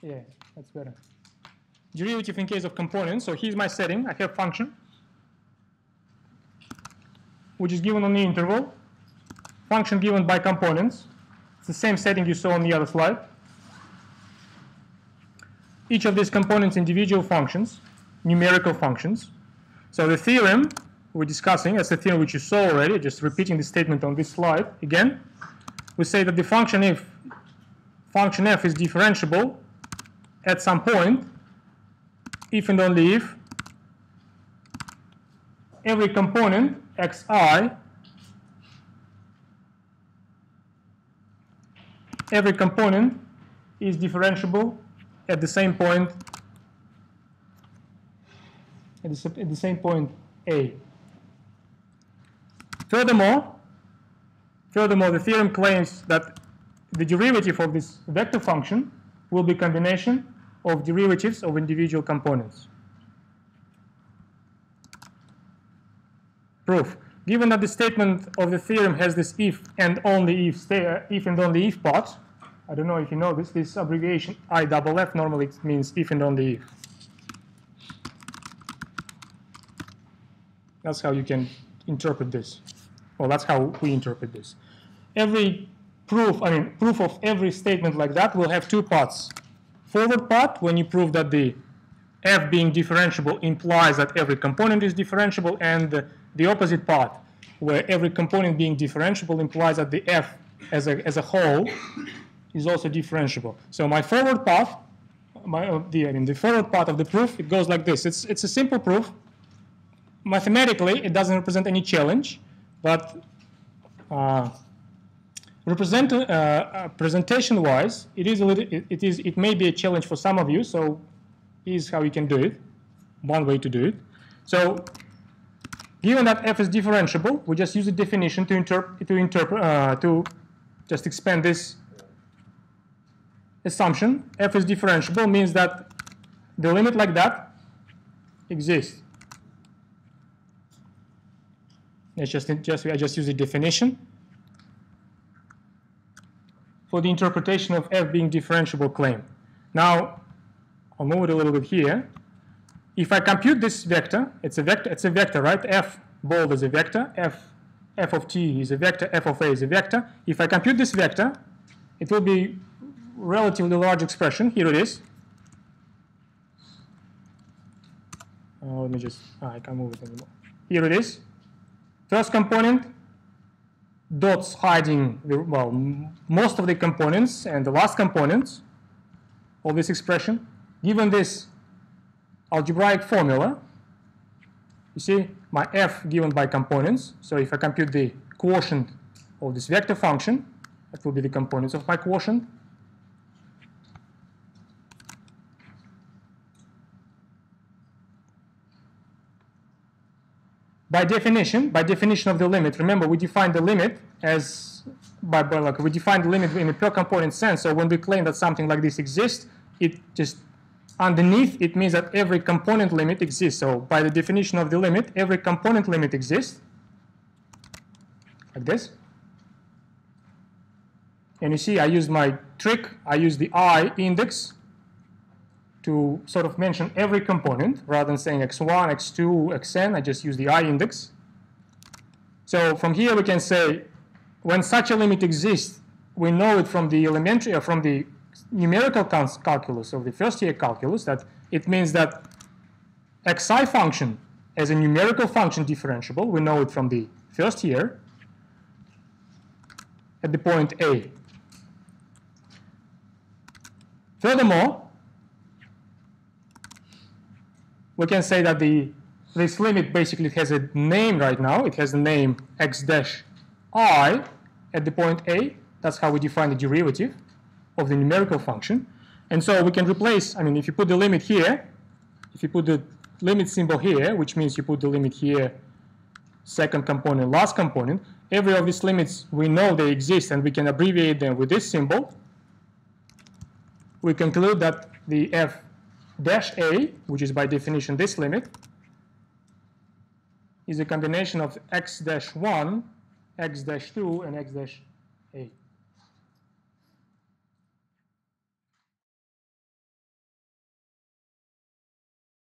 Yeah, that's better. Derivative in case of components. So here's my setting. I have function, which is given on the interval. Function given by components. It's the same setting you saw on the other slide. Each of these components individual functions, numerical functions. So the theorem we're discussing, as the theorem which you saw already, just repeating the statement on this slide again, we say that the function f is differentiable at some point if and only if every component xi, every component is differentiable at the same point, at the same point A. Furthermore, the theorem claims that the derivative of this vector function will be a combination of derivatives of individual components. Proof. Given that the statement of the theorem has this if and only if part, I don't know if you know this abbreviation IFF normally it means if and only if. That's how you can interpret this. Well, that's how we interpret this. Every proof of every statement like that will have two parts. Forward part, when you prove that the f being differentiable implies that every component is differentiable, and the opposite part, where every component being differentiable implies that the f as a whole is also differentiable. So my forward path, the forward part of the proof, it goes like this. It's a simple proof. Mathematically, it doesn't represent any challenge, but presentation-wise, it may be a challenge for some of you. So here's how you can do it. One way to do it. So given that f is differentiable, we just use the definition to just expand this assumption. F is differentiable means that the limit like that exists. I just use the definition for the interpretation of f being differentiable claim. Now I'll move it a little bit here. If I compute this vector, it's a vector, right? F bold is a vector, f of t is a vector, f of a is a vector. If I compute this vector, it will be relatively large expression. Here it is. Let me just, I can't move it anymore. Here it is. First component, dots hiding most of the components, and the last components of this expression. Given this algebraic formula, you see my f given by components. So if I compute the quotient of this vector function, that will be the components of my quotient. By definition of the limit, remember we define the limit as we define the limit in a per component sense. So when we claim that something like this exists, it just underneath it means that every component limit exists. So by the definition of the limit, every component limit exists, like this. And you see, I used my trick. I used the I index to sort of mention every component rather than saying x1, x2, xn. I just use the I index. So from here we can say when such a limit exists, we know it from the elementary, from the numerical calculus of the first year calculus, that it means that xi function as a numerical function differentiable, we know it from the first year at the point A. Furthermore, we can say that this limit basically has a name right now. It has the name x dash I at the point A. That's how we define the derivative of the numerical function. And so we can replace, if you put the limit here, if you put the limit symbol here, which means you put the limit here, second component, last component, every of these limits, we know they exist and we can abbreviate them with this symbol. We conclude that the f dash a, which is by definition this limit, is a combination of x dash 1, x dash 2, and x dash a.